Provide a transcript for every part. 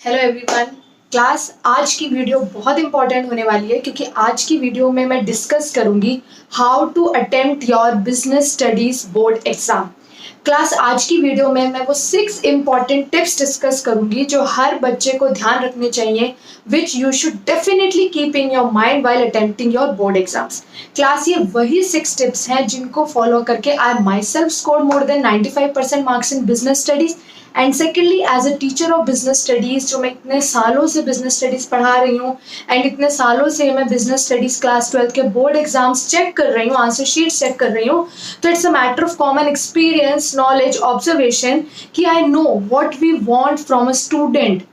Hello everyone. Class आज की video बहुत इंपॉर्टेंट होने वाली है क्योंकि आज की वीडियो में मैं डिस्कस करूंगी how to attempt your business studies board exam. Class आज की वीडियो में मैं वो 6 इंपॉर्टेंट टिप्स डिस्कस करूंगी जो हर बच्चे को ध्यान रखने चाहिए, which you should definitely keep in your mind while attempting your board exams. Class ये वही 6 टिप्स हैं जिनको फॉलो करके I myself score more than 95% marks in business studies. And secondly, as a teacher of business studies, जो मैं इतने सालों से बिजनेस स्टडीज पढ़ा रही हूँ एंड इतने सालों से मैं बिजनेस स्टडीज क्लास 12 के बोर्ड एग्जाम्स चेक कर रही हूँ, आंसर शीट चेक कर रही हूँ, तो it's a matter of common experience, knowledge, observation कि I know what we want from a student.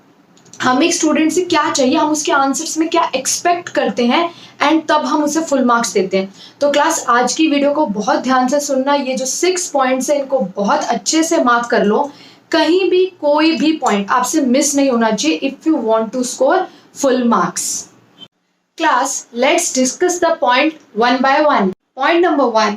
हम एक स्टूडेंट से क्या चाहिए, हम उसके आंसर्स में क्या एक्सपेक्ट करते हैं एंड तब हम उसे फुल मार्क्स देते हैं। तो क्लास आज की वीडियो को बहुत ध्यान से सुनना। ये जो 6 पॉइंट्स है इनको बहुत अच्छे से मार्क कर लो। कहीं भी कोई भी पॉइंट आपसे मिस नहीं होना चाहिए if you want to score full marks. Class let's discuss the point one by one. Point number 1,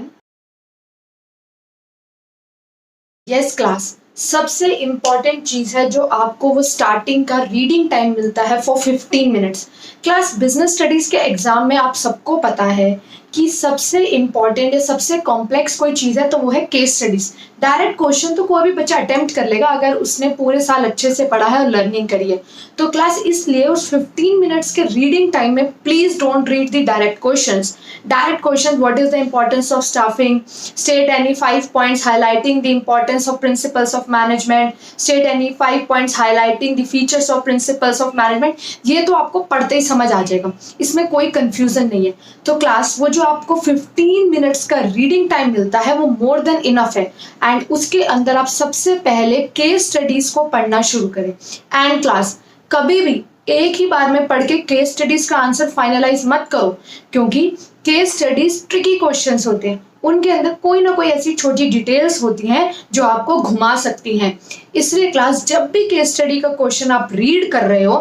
yes class, सबसे इंपॉर्टेंट चीज है जो आपको वो स्टार्टिंग का रीडिंग टाइम मिलता है for 15 minutes. Class business studies के एग्जाम में आप सबको पता है कि सबसे इंपॉर्टेंट या सबसे कॉम्प्लेक्स कोई चीज है तो वो है केस स्टडीज। डायरेक्ट क्वेश्चन तो कोई भी बच्चा अटेम्प्ट कर लेगा अगर उसने पूरे साल अच्छे से पढ़ा है और लर्निंग करी है। तो क्लास इसलिए उस 15 मिनट्स के रीडिंग टाइम में please don't read the direct questions. Direct question, what is the importance of staffing, state any 5 points highlighting the importance of principles of management, state any 5 points highlighting the features of principles of management, ये तो आपको पढ़ते ही समझ आ जाएगा, इसमें कोई confusion नहीं है। तो क्लास वो जो आपको 15 मिनट्स का रीडिंग टाइम मिलता है वो मोर देन इनफ है एंड उसके अंदर आप सबसे पहले केस स्टडीज को पढ़ना शुरू करें। एंड क्लास कभी भी एक ही बार में पढ़ के केस स्टडीज का आंसर फाइनलाइज मत करो क्योंकि केस स्टडीज ट्रिकी क्वेश्चंस होते हैं, उनके अंदर कोई ना कोई ऐसी छोटी डिटेल्स होती हैं जो आपको घुमा सकती हैं। इसलिए क्लास जब भी केस स्टडी का क्वेश्चन आप रीड कर रहे हो,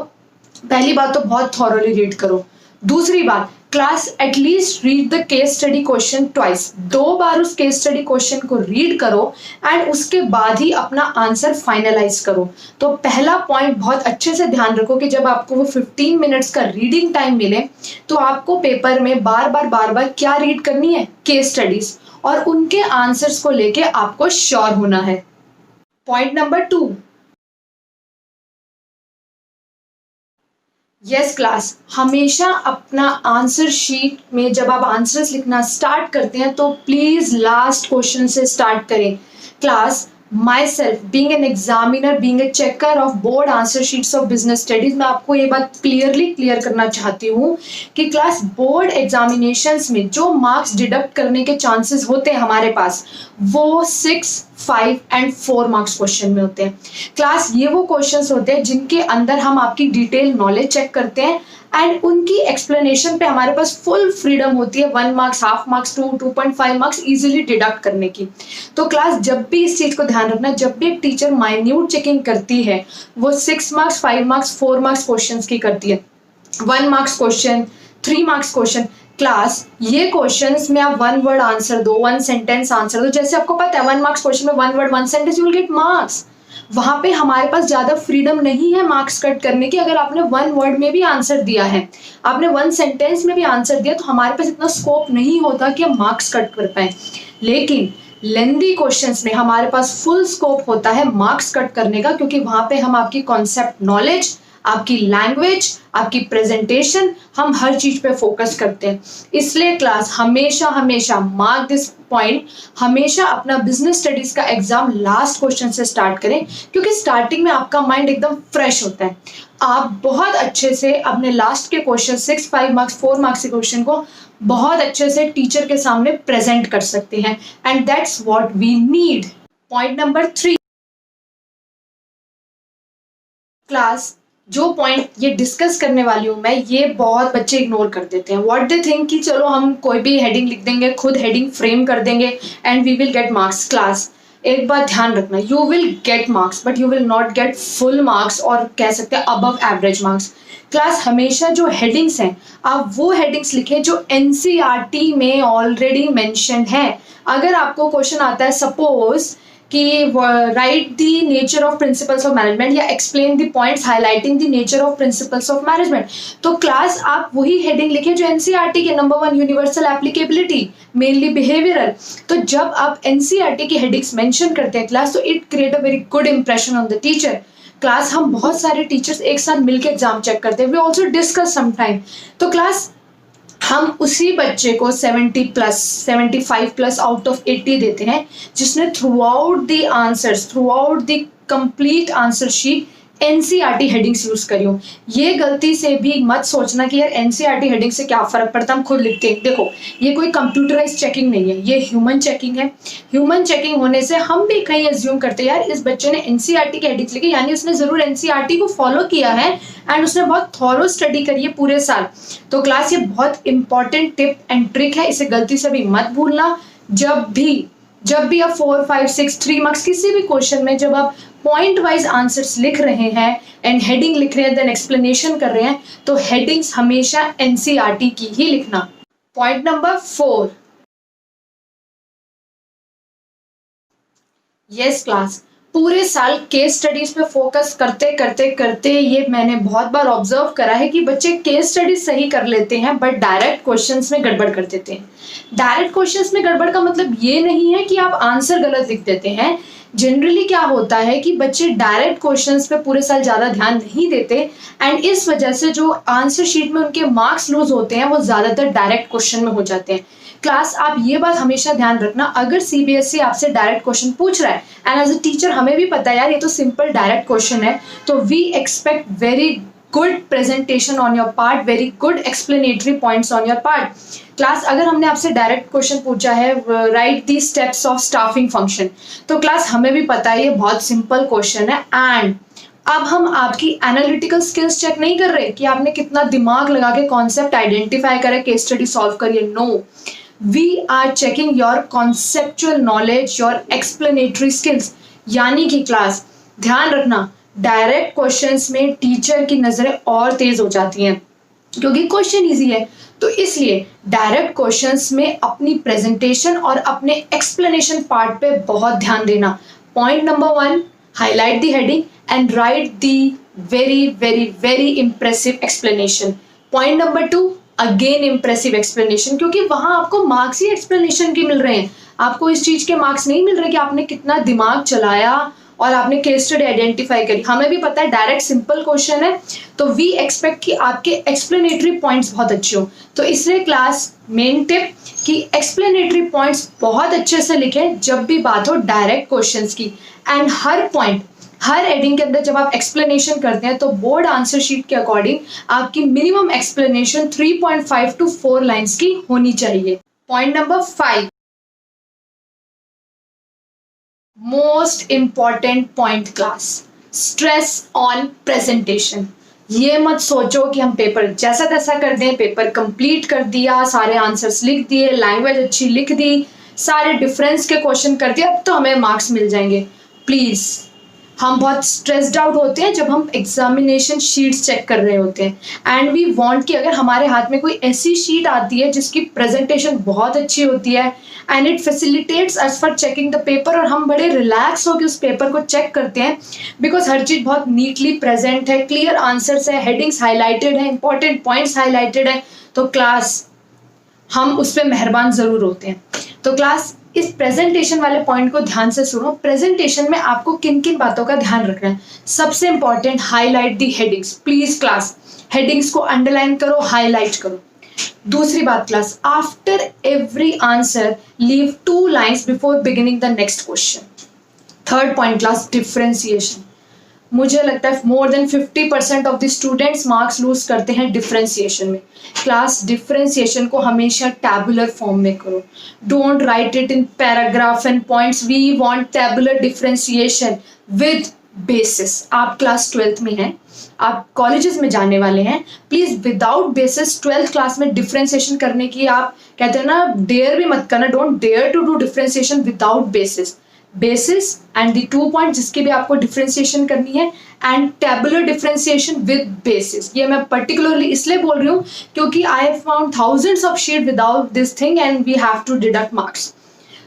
पहली बात तो बहुत थॉरोली रीड करो। दूसरी बात, class at least read the case study question twice, 2 बार उस केस स्टडी क्वेश्चन को रीड करो एंड उसके बाद ही अपना आंसर फाइनलाइज करो। तो पहला पॉइंट बहुत अच्छे से ध्यान रखो कि जब आपको वो 15 मिनट्स का रीडिंग टाइम मिले तो आपको पेपर में बार बार क्या रीड करनी है, केस स्टडीज, और उनके आंसर्स को लेके आपको श्योर होना है। पॉइंट नंबर 2, यस क्लास, हमेशा अपना आंसर शीट में जब आप आंसर्स लिखना स्टार्ट करते हैं तो प्लीज लास्ट क्वेश्चन से स्टार्ट करें। Class my self being an examiner, being a checker of board answer sheets of business studies, मैं आपको ये बात क्लियर करना चाहती हूँ कि क्लास बोर्ड एग्जामिनेशंस में जो मार्क्स डिडक्ट करने के चांसेस होते हैं हमारे पास वो 6, 5 एंड 4 मार्क्स क्वेश्चन में होते हैं। क्लास ये वो क्वेश्चंस होते हैं जिनके अंदर हम आपकी डिटेल नॉलेज चेक करते हैं एंड उनकी एक्सप्लेनेशन पे हमारे पास फुल फ्रीडम होती है 1 marks, half marks, 2.5 marks easily deduct करने की। तो क्लास जब भी इस चीज को ध्यान रखना, जब भी एक टीचर माइन्यूट चेकिंग करती है वो 6 मार्क्स, 5 मार्क्स, 4 मार्क्स क्वेश्चन की करती है। 1 marks question, 3 marks question, class ये क्वेश्चंस में आप 1 वर्ड आंसर दो, 1 सेंटेंस आंसर दो। जैसे आपको पता है 1 मार्क्स क्वेश्चन में 1 word 1 sentence, you will get marks. वहां पे हमारे पास ज्यादा फ्रीडम नहीं है मार्क्स कट करने की। अगर आपने 1 वर्ड में भी आंसर दिया है, आपने 1 सेंटेंस में भी आंसर दिया, तो हमारे पास इतना स्कोप नहीं होता कि हम मार्क्स कट कर पाए। लेकिन लेंदी क्वेश्चंस में हमारे पास फुल स्कोप होता है मार्क्स कट करने का क्योंकि वहां पे हम आपकी कॉन्सेप्ट नॉलेज, आपकी लैंग्वेज, आपकी प्रेजेंटेशन, हम हर चीज पे फोकस करते हैं। इसलिए क्लास हमेशा मार्क दिस पॉइंट, हमेशा अपना बिजनेस स्टडीज का एग्जाम लास्ट क्वेश्चन से स्टार्ट करें क्योंकि स्टार्टिंग में आपका माइंड एकदम फ्रेश होता है। आप बहुत अच्छे से अपने लास्ट के क्वेश्चन 6, 5 मार्क्स, 4 मार्क्स के क्वेश्चन को बहुत अच्छे से टीचर के सामने प्रेजेंट कर सकते हैं and that's what we need. Point number 3, class जो पॉइंट ये डिस्कस करने वाली हूँ मैं, ये बहुत बच्चे इग्नोर कर देते हैं। व्हाट दे थिंक कि चलो हम कोई भी हेडिंग लिख देंगे, खुद हेडिंग फ्रेम कर देंगे and we will get marks. Class एक बात ध्यान रखना, you will get marks but you will not get full marks और कह सकते हैं अबव एवरेज मार्क्स। क्लास हमेशा जो हेडिंग्स हैं आप वो हेडिंग्स लिखें जो एनसीईआरटी में ऑलरेडी मेंशन है। अगर आपको क्वेश्चन आता है सपोज कि write the nature of principles of management या explain the points highlighting the nature of principles of management. तो क्लास आप वही हेडिंग लिखें जो एनसीईआरटी के number 1 universal applicability mainly behavioural. तो जब आप एनसीईआरटी की हेडिंग्स मेंशन करते हैं क्लास, तो it create a very good impression on the teacher. Class हम बहुत सारे टीचर्स एक साथ मिलकर एग्जाम चेक करते हैं, वी ऑल्सो डिस्कस समटाइम। तो क्लास हम उसी बच्चे को 70 प्लस 75 प्लस आउट ऑफ 80 देते हैं जिसने through out the answers, through out the complete answer sheet NCERT headings use करी हो। ये गलती से भी मत सोचना कि यार एनसीईआरटी हेडिंग से क्या फर्क पड़ता, हम खुद लिखते हैं। देखो ये कोई कंप्यूटराइज चेकिंग नहीं है, ये ह्यूमन चेकिंग है। ह्यूमन चेकिंग होने से हम भी कहीं एज्यूम करते हैं यार इस बच्चे ने एनसीईआरटी की हेडिंग्स लिखी, यानी उसने जरूर एनसीईआरटी को फॉलो किया है एंड उसने बहुत थॉरो स्टडी करी है पूरे साल। तो क्लास ये बहुत इंपॉर्टेंट टिप एंड ट्रिक है, इसे गलती से भी मत भूलना। जब भी आप 4, 5, 6, 3 मार्क्स किसी भी क्वेश्चन में जब आप पॉइंट वाइज आंसर्स लिख रहे हैं एंड हेडिंग लिख रहे हैं देन एक्सप्लेनेशन कर रहे हैं, तो हेडिंग्स हमेशा एनसीईआरटी की ही लिखना। पॉइंट नंबर 4, यस क्लास, पूरे साल केस स्टडीज पे फोकस करते करते करते ये मैंने बहुत बार ऑब्जर्व करा है कि बच्चे केस स्टडीज सही कर लेते हैं बट डायरेक्ट क्वेश्चंस में गड़बड़ कर देते हैं। डायरेक्ट क्वेश्चंस में गड़बड़ का मतलब ये नहीं है कि आप आंसर गलत लिख देते हैं। जनरली क्या होता है कि बच्चे डायरेक्ट क्वेश्चंस पे पूरे साल ज़्यादा ध्यान नहीं देते एंड इस वजह से जो आंसर शीट में उनके मार्क्स लूज होते हैं वो ज़्यादातर डायरेक्ट क्वेश्चन में हो जाते हैं। क्लास आप ये बात हमेशा ध्यान रखना, अगर सीबीएसई आपसे डायरेक्ट क्वेश्चन पूछ रहा है एंड एज अ टीचर हमें भी पता है यार ये तो सिंपल डायरेक्ट क्वेश्चन है, तो we expect very good presentation on your part, very good explanatory points on your part. Class अगर हमने आपसे डायरेक्ट क्वेश्चन पूछा है write the steps of staffing function, तो क्लास हमें भी पता है ये बहुत सिंपल क्वेश्चन है एंड अब हम आपकी एनालिटिकल स्किल्स चेक नहीं कर रहे कि आपने कितना दिमाग लगा के कॉन्सेप्ट आइडेंटिफाई करे, केस स्टडी सॉल्व करिए। No, we are checking your conceptual knowledge, your explanatory skills. यानी कि क्लास ध्यान रखना डायरेक्ट क्वेश्चंस में टीचर की नजरें और तेज हो जाती हैं क्योंकि क्वेश्चन इजी है, तो इसलिए डायरेक्ट क्वेश्चंस में अपनी प्रेजेंटेशन और अपने एक्सप्लेनेशन पार्ट पे बहुत ध्यान देना। Point number 1, highlight the heading and right the very very very impressive explanation. Point number 2, again impressive explanation, क्योंकि वहां आपको मार्क्स ही एक्सप्लेनेशन के मिल रहे हैं, आपको इस चीज के मार्क्स नहीं मिल रहे कि आपने कितना दिमाग चलाया और आपने केस स्टडी आइडेंटिफाई करी। हमें भी पता है डायरेक्ट सिंपल क्वेश्चन है, तो वी एक्सपेक्ट कि आपके एक्सप्लेनेटरी पॉइंट्स बहुत अच्छे हो। तो इसलिए क्लास मेन टिप कि एक्सप्लेनेटरी पॉइंट्स बहुत अच्छे से लिखें जब भी बात हो डायरेक्ट क्वेश्चंस की and her point, her heading के अंदर जब आप एक्सप्लेनेशन करते हैं तो बोर्ड आंसर शीट के अकॉर्डिंग आपकी मिनिमम एक्सप्लेनेशन 3.5 to 4 लाइन्स की होनी चाहिए। Point number 5, most important point class, stress on presentation. ये मत सोचो कि हम पेपर जैसा तैसा कर दें, पेपर कंप्लीट कर दिया, सारे आंसर्स लिख दिए, लैंग्वेज अच्छी लिख दी, सारे डिफरेंस के क्वेश्चन कर दिए, अब तो हमें मार्क्स मिल जाएंगे। प्लीज, हम बहुत स्ट्रेस्ड आउट होते हैं जब हम एग्जामिनेशन शीट्स चेक कर रहे होते हैं एंड वी वांट कि अगर हमारे हाथ में कोई ऐसी शीट आती है जिसकी प्रेजेंटेशन बहुत अच्छी होती है and it facilitates us for checking the paper, और हम बड़े रिलैक्स होकर उस पेपर को चेक करते हैं बिकॉज हर चीज़ बहुत नीटली प्रेजेंट है, क्लियर आंसर्स है, हेडिंग्स हाईलाइटेड है, इंपॉर्टेंट पॉइंट्स हाईलाइटेड है, तो क्लास हम उस पर मेहरबान ज़रूर होते हैं। तो क्लास इस प्रेजेंटेशन वाले पॉइंट को ध्यान से सुनो। प्रेजेंटेशन में आपको किन किन बातों का ध्यान रखना है? सबसे important, highlight the headings. Please class headings को अंडरलाइन करो, हाईलाइट करो। दूसरी बात class, after every answer leave 2 lines before beginning the next question. Third point class, differentiation. मुझे लगता है more than 50% of the students marks lose करते हैं डिफरेंशिएशन में। क्लास डिफरेंशिएशन को हमेशा टैबुलर फॉर्म में करो, don't write it in paragraph and points. We want tabular differentiation with basis. आप क्लास 12th में हैं, आप कॉलेजेस में जाने वाले हैं, please without basis 12th class में डिफरेंशिएशन करने की आप कहते हैं ना, डेयर भी मत करना, don't dare to do differentiation without basis. Basis and the 2 point जिसकी भी आपको डिफरेंशिएशन करनी है and tabular differentiation with basis. ये मैं पर्टिकुलरली इसलिए बोल रही हूँ क्योंकि I have found thousands of sheet without this thing and we have to deduct marks.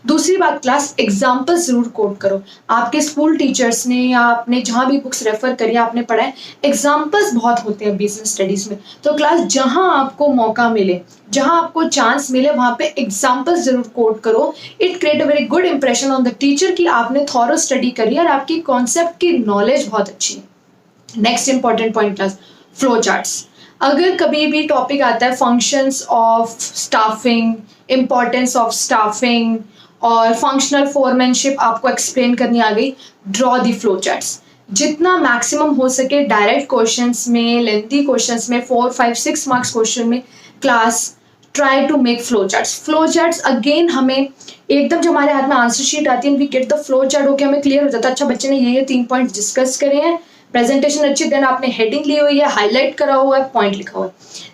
दूसरी बात क्लास, एग्जाम्पल जरूर कोट करो। आपके स्कूल टीचर्स ने या आपने जहां भी बुक्स रेफर करी आपने पढ़ा है, एग्जाम्पल्स बहुत होते हैं बिजनेस स्टडीज में। तो क्लास जहां आपको मौका मिले, जहां आपको चांस मिले, वहां पे एग्जाम्पल्स जरूर कोट करो। It create a very good impression on the teacher कि आपने थॉरो स्टडी करी और आपकी कॉन्सेप्ट की नॉलेज बहुत अच्छी है। Next important point class, flow charts. अगर कभी भी टॉपिक आता है functions of staffing, importance of staffing और फंक्शनल फोरमैनशिप आपको एक्सप्लेन करनी आ गई, ड्रॉ दी फ्लो चार्ट्स। जितना मैक्सिमम हो सके डायरेक्ट क्वेश्चंस में, लेंथी क्वेश्चंस में, 4, 5, 6 मार्क्स क्वेश्चन में class try to make flow charts. Flow charts again हमें एकदम जब हमारे हाथ में आंसर शीट आती है, we get the flow chart, होकर हमें क्लियर हो जाता है अच्छा बच्चे ने ये 3 पॉइंट डिस्कस करे हैं, प्रेजेंटेशन अच्छी, देन आपने हेडिंग ली हुई है, हाईलाइट करा हुआ है, पॉइंट लिखा हुआ है,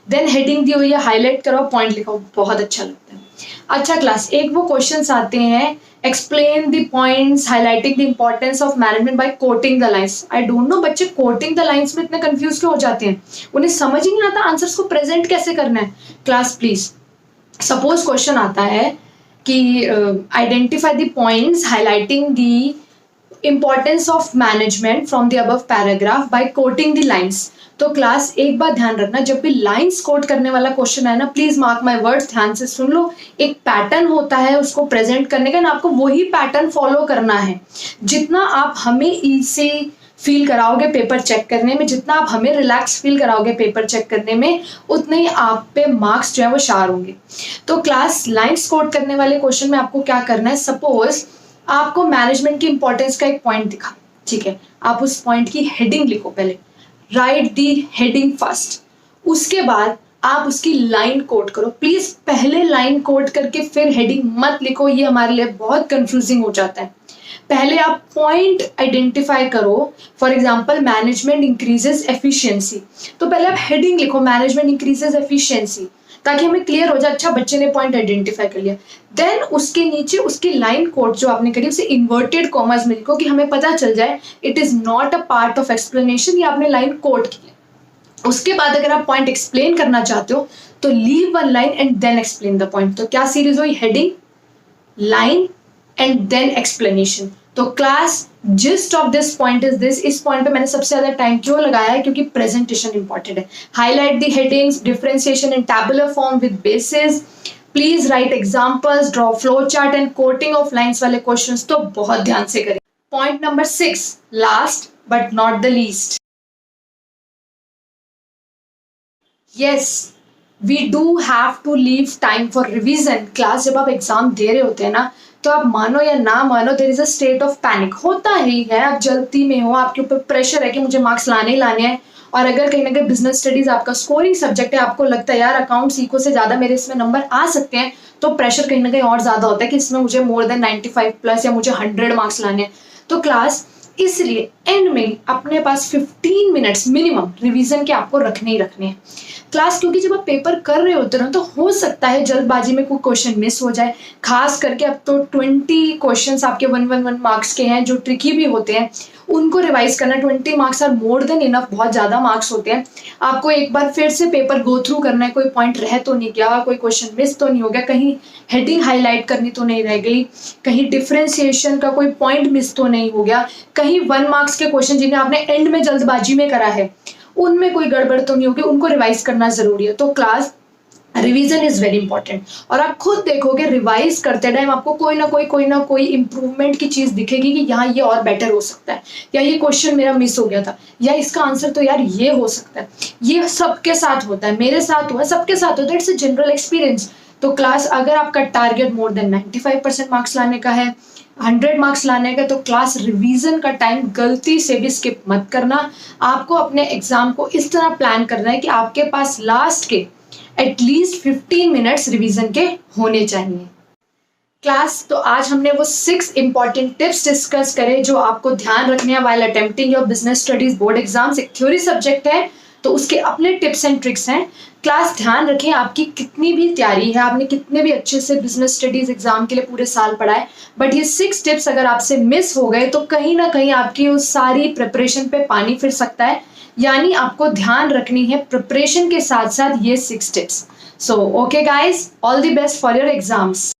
देन हेडिंग दी हुई है, हाईलाइट करा हुआ, पॉइंट लिखा हुआ, बहुत अच्छा लगता है। अच्छा क्लास, एक वो क्वेश्चंस आते हैं, explain the points highlighting the importance of management by quoting the lines. I don't know बच्चे कोटिंग द लाइंस में इतने कंफ्यूज क्यों हो जाते हैं, उन्हें समझ ही नहीं आता आंसर्स को प्रेजेंट कैसे करना है। क्लास प्लीज, सपोज क्वेश्चन आता है कि identify the points highlighting the importance of management from the above paragraph by quoting the lines. तो क्लास एक बात ध्यान रखना, जब भी लाइंस कोट करने वाला क्वेश्चन है ना, प्लीज मार्क माय वर्ड्स, ध्यान से सुन लो। एक पैटर्न होता है उसको प्रेजेंट करने का ना, आपको वही पैटर्न फॉलो करना है। जितना आप हमें इजी फील कराओगे पेपर चेक करने में, जितना आप हमें रिलैक्स फील कराओगे पेपर चेक करने में, उतने ही आप पे मार्क्स जो है वो शार होंगे। तो क्लास लाइंस कोट करने वाले क्वेश्चन में आपको क्या करना है, सपोज आपको मैनेजमेंट की इंपॉर्टेंस का एक पॉइंट दिखा, ठीक है, आप उस पॉइंट की हेडिंग लिखो पहले, राइट दी हेडिंग फर्स्ट, उसके बाद आप उसकी लाइन कोट करो। प्लीज पहले लाइन कोट करके फिर हेडिंग मत लिखो, ये हमारे लिए बहुत कंफ्यूजिंग हो जाता है। पहले आप पॉइंट आइडेंटिफाई करो, for example management increases efficiency, तो पहले आप हेडिंग लिखो मैनेजमेंट इंक्रीजेस एफिशिएंसी, ताकि हमें क्लियर हो जाए अच्छा बच्चे ने पॉइंट आइडेंटिफाई कर लिया। देन उसके नीचे उसकी लाइन कोट जो आपने करी उसे इन्वर्टेड कॉमर्स में लिखो कि हमें पता चल जाए it is not a part of explanation, ये आपने लाइन कोट की है। उसके बाद अगर आप पॉइंट एक्सप्लेन करना चाहते हो तो leave one line and then explain the point. तो क्या सीरीज हुई, heading, line and then explanation. तो class gist of this point is this, इस पॉइंट पे मैंने सबसे ज्यादा टाइम क्यों लगाया है, क्योंकि प्रेजेंटेशन इंपॉर्टेंट है। Highlight the headings, differentiation in tabular form with basis, please write examples, draw flow chart and quoting of lines वाले क्वेश्चंस तो बहुत ध्यान से करें। Point number 6, last but not the least, yes we do have to leave time for revision। Class जब आप exam दे रहे होते हैं ना, तो आप मानो या ना मानो there is a state of panic, होता ही है, आप जल्दी में हो, आपके ऊपर प्रेशर है कि मुझे मार्क्स लाने ही लाने हैं। और अगर कहीं ना कहीं बिजनेस स्टडीज आपका स्कोरिंग सब्जेक्ट है, आपको लगता है यार अकाउंट्स इको से ज्यादा मेरे इसमें नंबर आ सकते हैं, तो प्रेशर कहीं ना कहीं और ज्यादा होता है कि इसमें मुझे मोर देन 95 प्लस या मुझे 100 मार्क्स लाने हैं। तो क्लास इसलिए एंड में अपने पास 15 मिनट्स मिनिमम रिवीजन के आपको रखने ही रखने हैं क्लास, क्योंकि जब आप पेपर कर रहे होते हो तो हो सकता है जल्दबाजी में कोई क्वेश्चन मिस हो जाए। खास करके अब तो 20 क्वेश्चंस आपके 111 मार्क्स के हैं जो ट्रिकी भी होते हैं, उनको रिवाइज करना, 20 marks are more than enough, बहुत ज्यादा मार्क्स होते हैं। आपको एक बार फिर से पेपर गो थ्रू करना है, कोई पॉइंट रह तो नहीं गया, कोई क्वेश्चन मिस तो नहीं हो गया, कहीं हेडिंग हाईलाइट करनी तो नहीं रह गई, कहीं डिफरेंशिएशन का कोई पॉइंट मिस तो नहीं हो गया, कहीं 1 मार्क्स के क्वेश्चन जिन्हें आपने एंड में जल्दबाजी में करा है उनमें कोई गड़बड़ तो नहीं होगी, उनको रिवाइज करना जरूरी है। तो class revision is very important, और आप खुद देखोगे रिवाइज करते टाइम आपको कोई ना कोई इंप्रूवमेंट की चीज दिखेगी कि यहाँ ये और बेटर हो सकता है, या ये क्वेश्चन मेरा मिस हो गया था, या इसका आंसर तो यार ये हो सकता है। ये सबके साथ होता है, मेरे साथ हुआ, सबके साथ होता है, इट्स अ जनरल एक्सपीरियंस। तो क्लास अगर आपका टारगेट मोर देन 95% मार्क्स लाने का है, 100 मार्क्स लाने का, तो क्लास रिवीजन का टाइम गलती से भी स्किप मत करना। आपको अपने एग्जाम को इस तरह प्लान करना है कि आपके पास लास्ट के एटलीस्ट 15 मिनट्स रिवीजन के होने चाहिए। क्लास तो आज हमने वो 6 इंपॉर्टेंट टिप्स डिस्कस करे जो आपको ध्यान रखने हैं while attempting your business studies board exams. एक थ्योरी सब्जेक्ट है तो उसके अपने टिप्स एंड ट्रिक्स हैं। क्लास ध्यान रखें, आपकी कितनी भी तैयारी है, आपने कितने भी अच्छे से बिजनेस स्टडीज एग्जाम के लिए पूरे साल पढ़ा है, बट ये 6 टिप्स अगर आपसे मिस हो गए तो कहीं ना कहीं आपकी उस सारी प्रिपरेशन पे पानी फिर सकता है। यानी आपको ध्यान रखनी है प्रिपरेशन के साथ साथ ये 6 tips. So okay guys, all the best for your exams.